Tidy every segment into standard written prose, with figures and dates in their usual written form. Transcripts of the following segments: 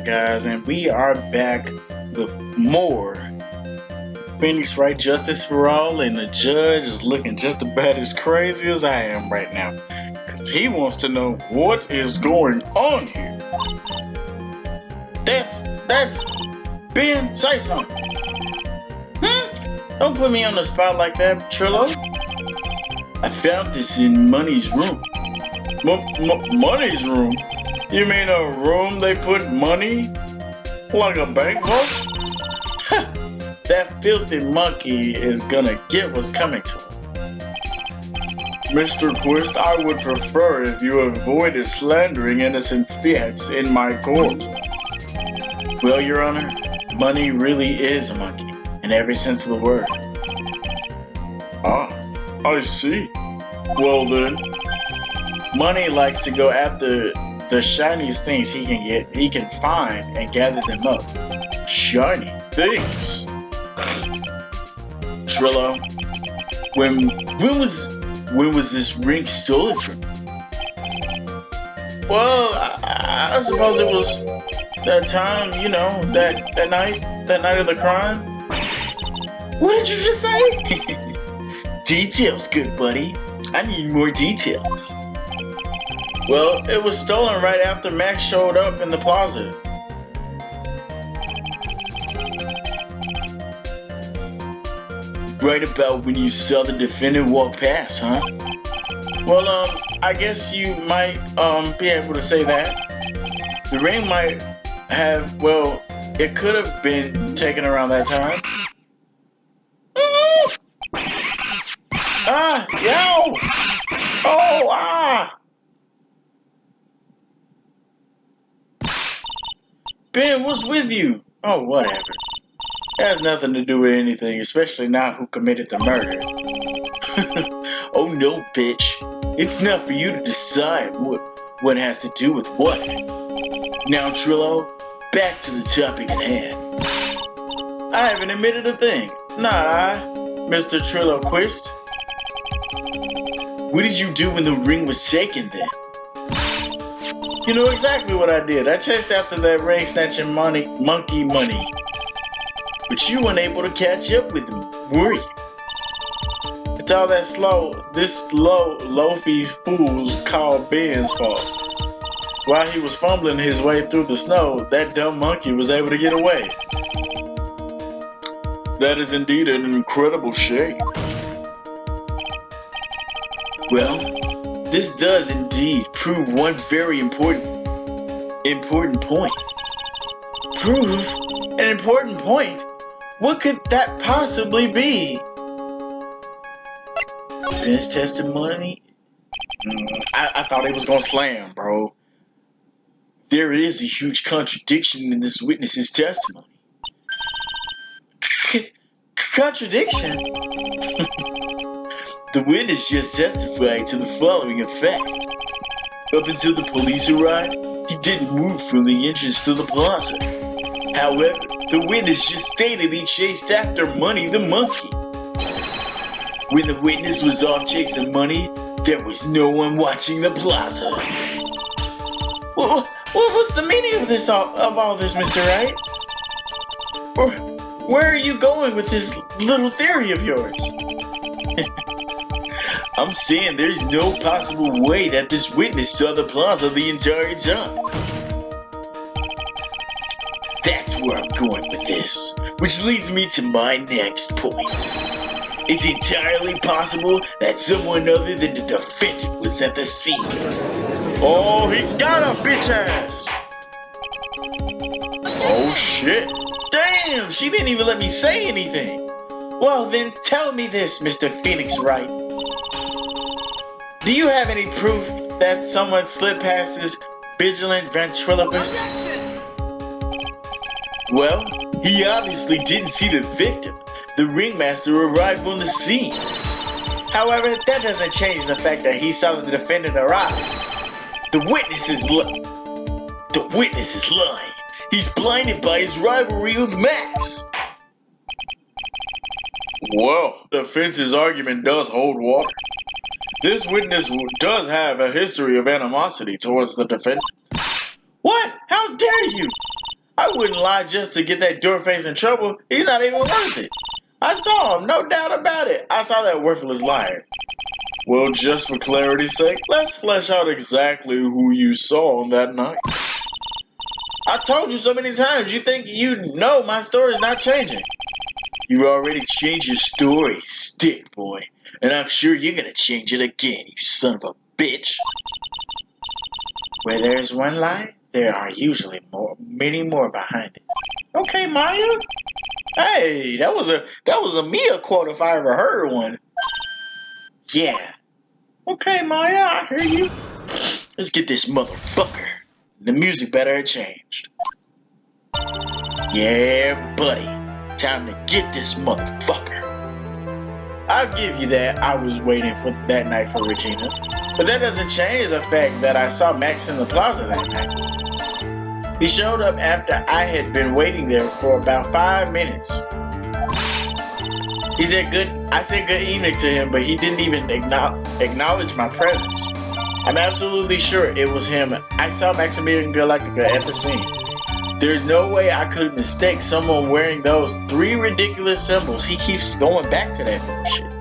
guys, and we are back with more Phoenix Wright Justice for All, and the judge is looking just about as crazy as I am right now. Because he wants to know what is going on here. That's Ben, say something. Don't put me on the spot like that, Trillo. I found this in Money's room. Money's room? You mean a room they put money? Like a bank vault? That filthy monkey is gonna get what's coming to him. Mr. Quist, I would prefer if you avoided slandering innocent fiats in my court. Well, Your Honor, Money really is a monkey, in every sense of the word. Ah, I see. Well then, Money likes to go after the shiniest things he can find and gather them up. Shiny things? Trillo, when was this ring stolen from you? Well, I suppose it was that time, that night of the crime. What did you just say? Details, good buddy. I need more details. Well, it was stolen right after Max showed up in the plaza. Right about when you saw the defendant walk past, huh? Well, I guess you might, be able to say that. The ring might have, well, it could have been taken around that time. Ah, yo! Oh, ah! Ben, what's with you? Oh, whatever. It has nothing to do with anything, especially not who committed the murder. Oh no, bitch. It's not for you to decide what has to do with what. Now, Trillo, back to the topic at hand. I haven't admitted a thing. Not I, Mr. Trillo Quist. What did you do when the ring was taken then? You know exactly what I did. I chased after that ring snatching monkey money. But you weren't able to catch up with him, were you? It's all that loafy fool's called Ben's fault. While he was fumbling his way through the snow, that dumb monkey was able to get away. That is indeed an incredible shame. Well, this does indeed prove one very important point. Prove an important point? What could that possibly be? Ben's testimony? I thought he was gonna slam, bro. There is a huge contradiction in this witness's testimony. Contradiction? The witness just testified to the following effect. Up until the police arrived, he didn't move from the entrance to the plaza. However, the witness just stated he chased after Money the monkey. When the witness was off chasing Money, there was no one watching the plaza. What's the meaning of all this, Mr. Wright? Or where are you going with this little theory of yours? I'm saying there's no possible way that this witness saw the plaza the entire time. That's where I'm going with this, which leads me to my next point. It's entirely possible that someone other than the defendant was at the scene. Oh, he got a bitch ass! Oh shit. Damn, she didn't even let me say anything. Well then, tell me this, Mr. Phoenix Wright. Do you have any proof that someone slipped past this vigilant ventriloquist? Well, he obviously didn't see the victim. The ringmaster arrived on the scene. However, that doesn't change the fact that he saw the defendant arrive. The witness is lying. He's blinded by his rivalry with Max. Well, the defense's argument does hold water. This witness does have a history of animosity towards the defendant. What? How dare you? I wouldn't lie just to get that door face in trouble. He's not even worth it. I saw him, no doubt about it. I saw that worthless liar. Well, just for clarity's sake, let's flesh out exactly who you saw on that night. I told you so many times, you think you know my story's not changing. You already changed your story, stick boy. And I'm sure you're gonna change it again, you son of a bitch. Where there's one lie, there are usually many more behind it. Okay, Maya. Hey, that was a Mia quote if I ever heard one. Yeah. Okay, Maya, I hear you. Let's get this motherfucker. The music better have changed. Yeah, buddy. Time to get this motherfucker. I'll give you that. I was waiting for that night for Regina. But that doesn't change the fact that I saw Max in the plaza that night. He showed up after I had been waiting there for about 5 minutes. I said good evening to him, but he didn't even acknowledge my presence. I'm absolutely sure it was him. I saw Maximilian Galactica at the scene. There's no way I could mistake someone wearing those 3 ridiculous symbols. He keeps going back to that bullshit.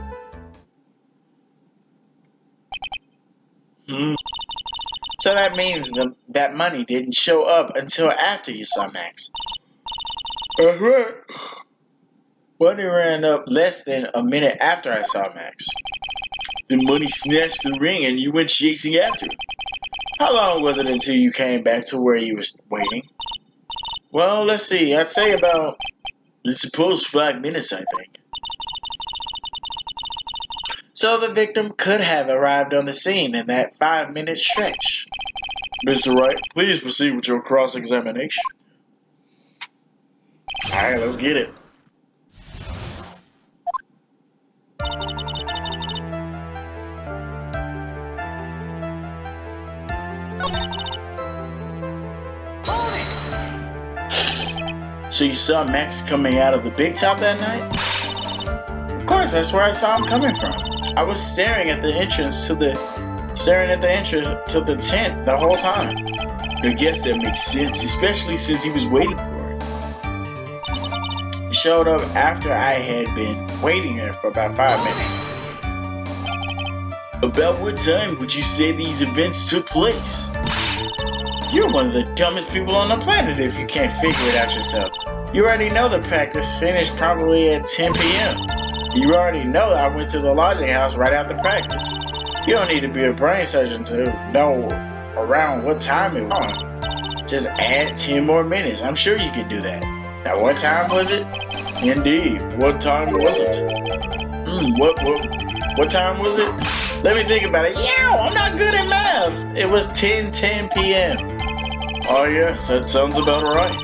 So that means that money didn't show up until after you saw Max. That's right. Money ran up less than a minute after I saw Max. The money snatched the ring and you went chasing after it. How long was it until you came back to where you was waiting? Well, let's see. I'd say about, let's suppose 5 minutes, I think. So the victim could have arrived on the scene in that 5-minute stretch. Mr. Wright, please proceed with your cross-examination. Alright, let's get it. So you saw Max coming out of the big top that night? Of course, that's where I saw him coming from. I was staring at the entrance to the tent the whole time. I guess that makes sense, especially since he was waiting for it. He showed up after I had been waiting there for about 5 minutes. About what time would you say these events took place? You're one of the dumbest people on the planet if you can't figure it out yourself. You already know the practice finished probably at 10 p.m. You already know I went to the lodging house right after practice. You don't need to be a brain surgeon to know around what time it was. Just add 10 more minutes. I'm sure you could do that. Now, what time was it? Indeed. What time was it? What time was it? Let me think about it. Yeah, I'm not good at math. It was 10:10 p.m. Oh yes, that sounds about right.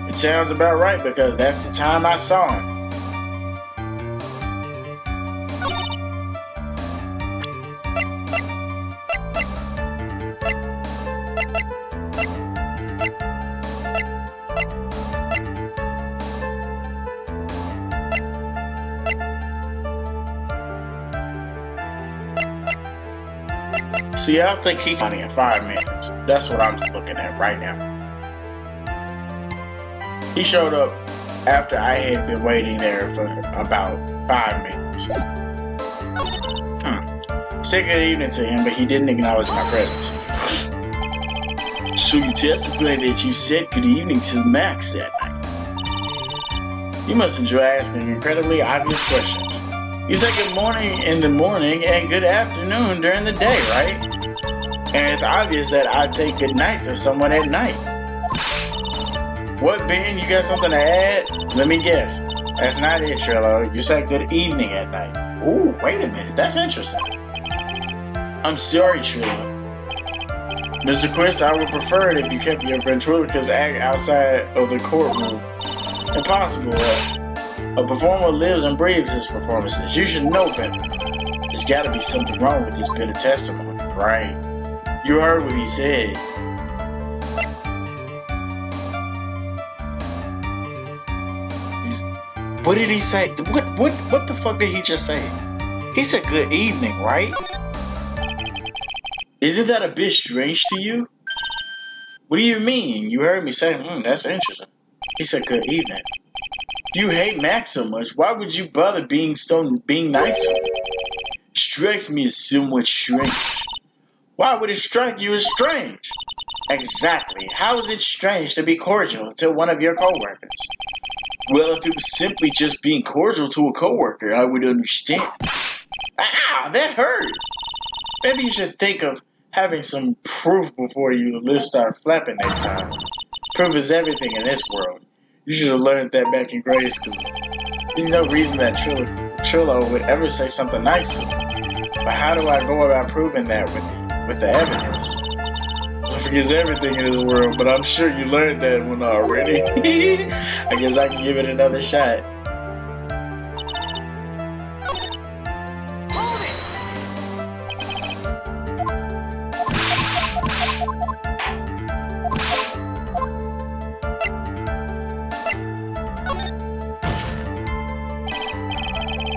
It sounds about right because that's the time I saw him. See, I think he's money in 5 minutes. That's what I'm looking at right now. He showed up after I had been waiting there for about 5 minutes. Said good evening to him, but he didn't acknowledge my presence. So you testified that you said good evening to Max that night. You must enjoy asking incredibly obvious questions. You say good morning in the morning and good afternoon during the day, right? And it's obvious that I take good night to someone at night. What, Ben? You got something to add? Let me guess. That's not it, Trillo. You say good evening at night. Ooh, wait a minute. That's interesting. I'm sorry, Trillo. Mr. Quist, I would prefer it if you kept your ventriloquist act outside of the courtroom. Impossible. A performer lives and breathes his performances. You should know better. There's gotta be something wrong with this bit of testimony, right? You heard what he said. What did he say? What the fuck did he just say? He said good evening, right? Isn't that a bit strange to you? What do you mean? You heard me say, that's interesting. He said, good evening. If you hate Max so much, why would you bother being nice to him? Strikes me as somewhat strange. Why would it strike you as strange? Exactly. How is it strange to be cordial to one of your coworkers? Well, if it was simply just being cordial to a coworker, I would understand. Ow, that hurt. Maybe you should think of having some proof before your lips start flapping next time. Proof is everything in this world. You should have learned that back in grade school. There's no reason that Trillo would ever say something nice to me. But how do I go about proving that with the evidence? I forget everything in this world, but I'm sure you learned that one already. I guess I can give it another shot.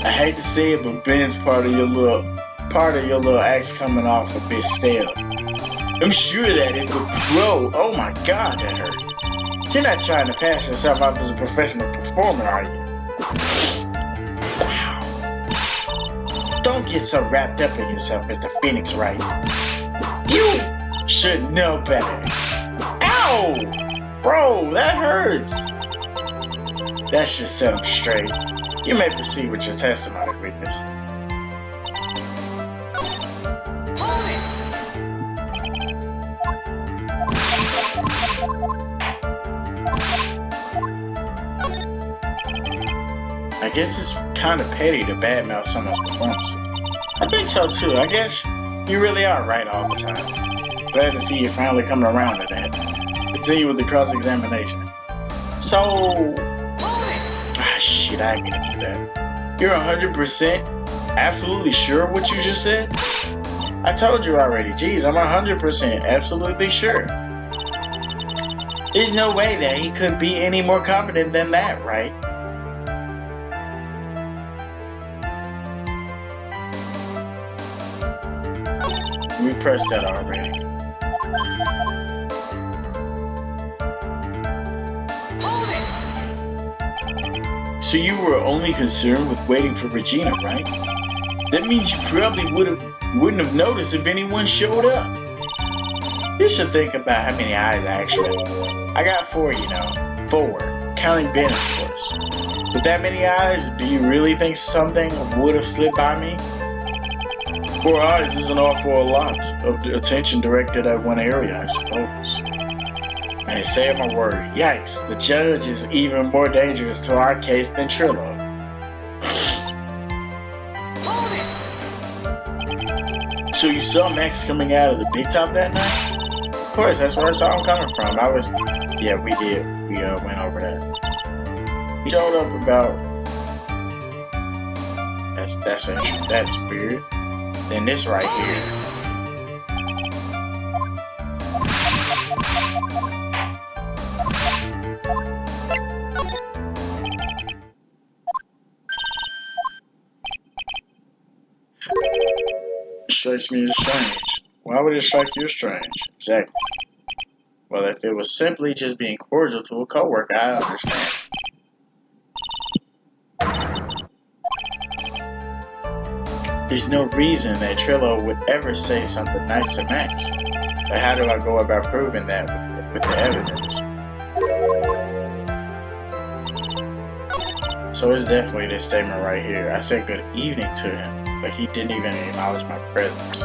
I hate to say it, but Ben's part of your little act's coming off a bit stale. I'm sure that if a pro, oh my god, that hurt. You're not trying to pass yourself off as a professional performer, are you? Wow. Don't get so wrapped up in yourself, Mr. Phoenix Wright. You should know better. Ow! Bro, that hurts. That should set him straight. You may proceed with your testimony, witness. I guess it's kind of petty to badmouth someone's performance. I think so too. I guess you really are right all the time. Glad to see you finally coming around to that. Continue with the cross-examination. So... shit, I ain't gonna do that. You're 100% absolutely sure what you just said? I told you already. Jeez, I'm 100% absolutely sure. There's no way that he could be any more confident than that, right? We pressed that already. So you were only concerned with waiting for Regina, right? That means you probably wouldn't have noticed if anyone showed up. You should think about how many eyes actually. I got 4, you know. 4. Counting Ben, of course. With that many eyes, do you really think something would have slipped by me? 4 eyes is an awful lot of attention directed at one area, I suppose. I ain't saying my word. Yikes, the judge is even more dangerous to our case than Trillo. So you saw Max coming out of the big top that night? Of course, that's where I saw him coming from. Yeah, we did. We went over that. He showed up about... That's weird. Then this right here. Strikes me as strange. Why would it strike you as strange? Exactly. Well, if it was simply just being cordial to a coworker, I understand. There's no reason that Trillo would ever say something nice to Max. But how do I go about proving that with the evidence? So it's definitely this statement right here. I said good evening to him, but he didn't even acknowledge my presence.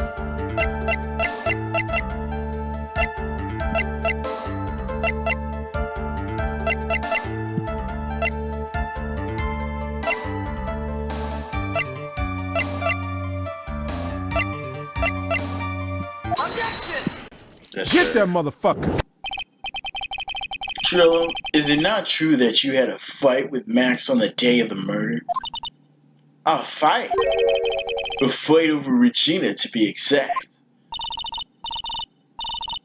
Yes, Get sir. that motherfucker! Trillo, is it not true that you had a fight with Max on the day of the murder? A fight? A fight over Regina, to be exact.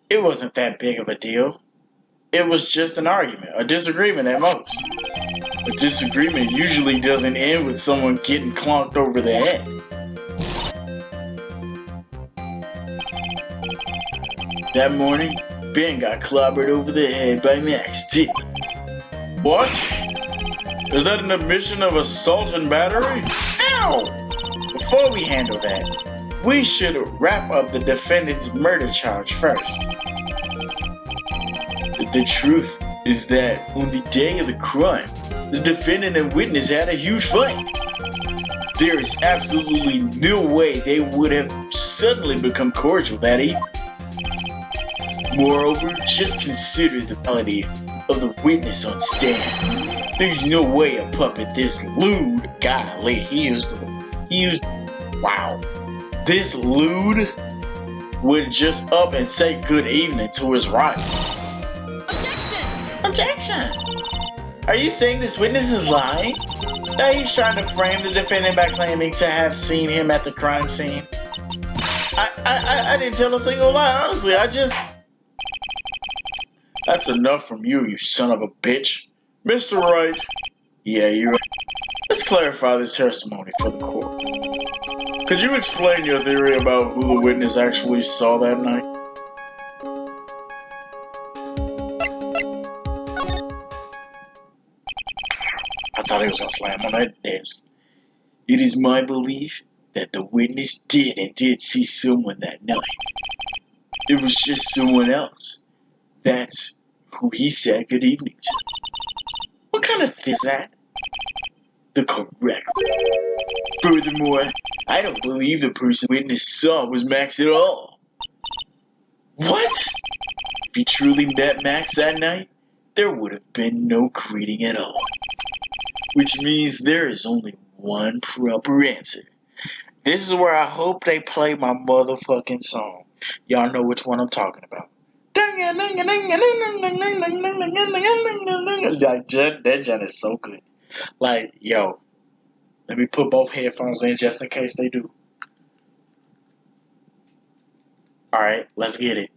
It wasn't that big of a deal. It was just an argument, a disagreement at most. A disagreement usually doesn't end with someone getting clonked over the head. That morning, Ben got clobbered over the head by Max, didn't he? What? Is that an admission of assault and battery? Ow! Before we handle that, we should wrap up the defendant's murder charge first. The truth is that on the day of the crime, the defendant and witness had a huge fight. There is absolutely no way they would have suddenly become cordial that evening. Moreover, just consider the quality of the witness on stand. There's no way a puppet this lewd, golly, wow. This lewd would just up and say good evening to his rival. Objection! Are you saying this witness is lying? That he's trying to frame the defendant by claiming to have seen him at the crime scene? I didn't tell a single lie, honestly, That's enough from you, you son of a bitch. Mr. Wright. Yeah, you're right. Let's clarify this testimony for the court. Could you explain your theory about who the witness actually saw that night? I thought he was gonna slam on that desk. It is my belief that the witness did see someone that night. It was just someone else. That's who he said good evening to. What kind of thing is that? The correct one. Furthermore, I don't believe the person the witness saw was Max at all. What? If he truly met Max that night, there would have been no greeting at all. Which means there is only one proper answer. This is where I hope they play my motherfucking song. Y'all know which one I'm talking about. Like, that Jen is so good. Like, yo, let me put both headphones in just in case they do. Alright, let's get it.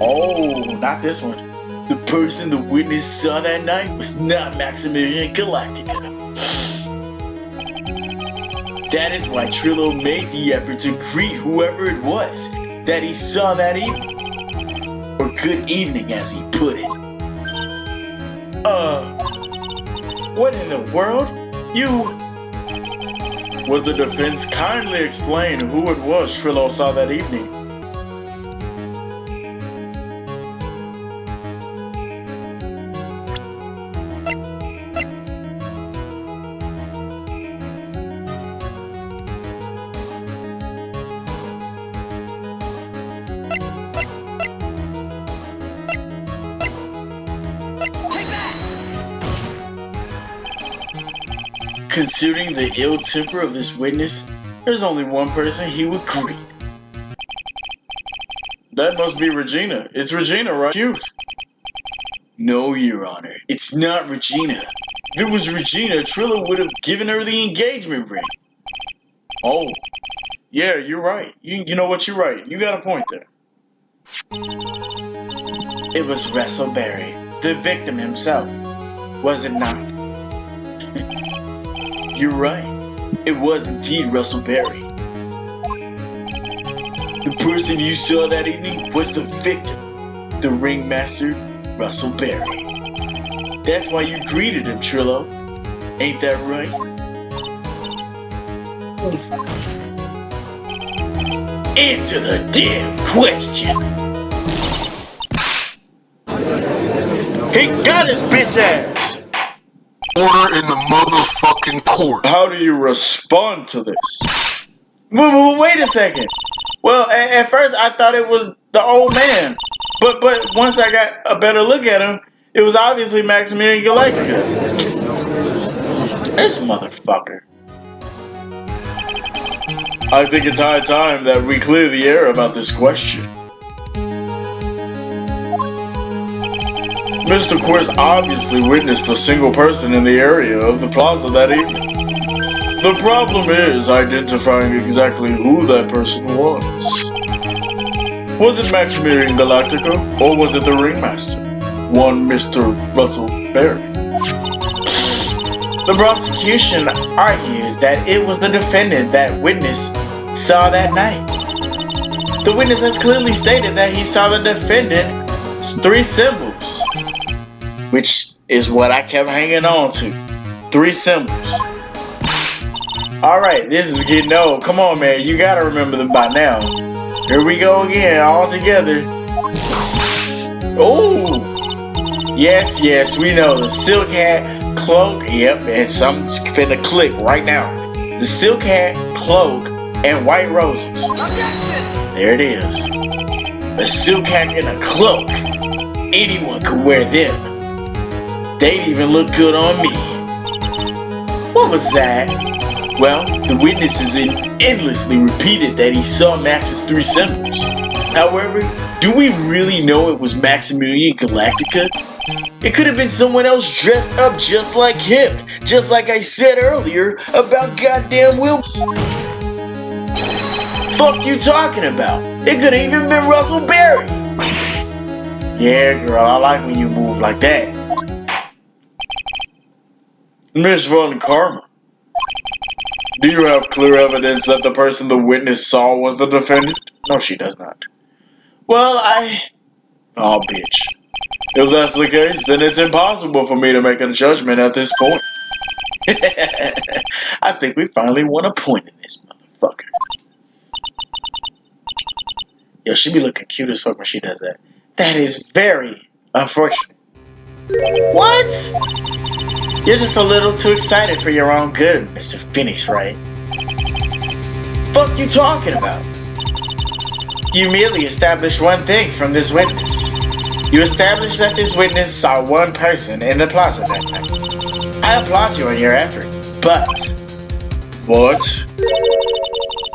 Oh, not this one. The person the witness saw that night was not Maximilian Galactica. That is why Trillo made the effort to greet whoever it was that he saw that evening. Or good evening, as he put it. What in the world? Would the defense kindly explain who it was Trillo saw that evening? Considering the ill temper of this witness, there's only one person he would greet. That must be Regina. It's Regina, right? Cute. No, Your Honor. It's not Regina. If it was Regina, Trillo would have given her the engagement ring. Oh. Yeah, you're right. You know what? You're right. You got a point there. It was Russell Berry, the victim himself. Was it not? You're right. It was indeed Russell Berry. The person you saw that evening was the victim, the ringmaster, Russell Berry. That's why you greeted him, Trillo. Ain't that right? Answer the damn question! He got his bitch ass! Order in the motherfucking court. How do you respond to this? Wait a second. Well, at first I thought it was the old man. But once I got a better look at him, it was obviously Maximilian Galactica. This motherfucker. I think it's high time that we clear the air about this question. Mr. Quiz obviously witnessed a single person in the area of the plaza that evening. The problem is identifying exactly who that person was. Was it Maximilian Galactica, or was it the ringmaster? One Mr. Russell Berry. The prosecution argues that it was the defendant that witness saw that night. The witness has clearly stated that he saw the defendant's 3 symbols, which is what I kept hanging on to. 3 symbols. Alright, this is getting old. Come on, man. You gotta remember them by now. Here we go again, all together. Oh! Yes, we know. The silk hat, cloak. Yep, and something's finna click right now. The silk hat, cloak, and white roses. There it is. A silk hat and a cloak. Anyone could wear them. They'd even look good on me. What was that? Well, the witnesses endlessly repeated that he saw Max's 3 symbols. However, do we really know it was Maximilian Galactica? It could have been someone else dressed up just like him, just like I said earlier about goddamn Wilkes. Fuck you talking about? It could have even been Russell Berry. Yeah, girl, I like when you move like that. Miss Von Karma, do you have clear evidence that the person the witness saw was the defendant? No, she does not. Well, oh, bitch. If that's the case, then it's impossible for me to make a judgment at this point. I think we finally won a point in this motherfucker. Yo, she be looking cute as fuck when she does that. That is very unfortunate. What? You're just a little too excited for your own good, Mr. Phoenix Wright. Fuck you talking about? You merely established one thing from this witness. You established that this witness saw one person in the plaza that night. I applaud you on your effort, but... What?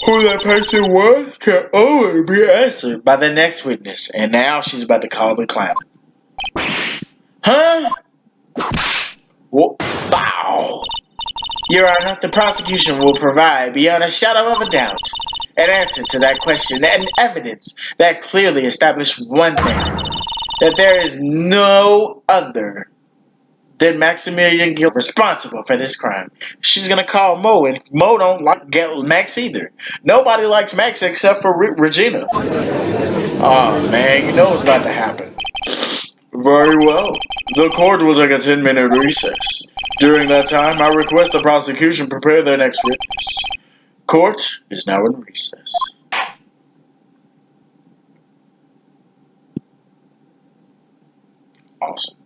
Who that person was can only be answered by the next witness, and now she's about to call the clown. Huh? Whoa. Bow. Your Honor, the prosecution will provide, beyond a shadow of a doubt, an answer to that question and evidence that clearly established one thing. That there is no other than Maximilian Gill responsible for this crime. She's gonna call Mo, and Mo don't like Max either. Nobody likes Max except for Regina. Oh man, you know what's about to happen. Very well. The court will take a 10-minute recess. During that time, I request the prosecution prepare their next witness. Court is now in recess. Awesome.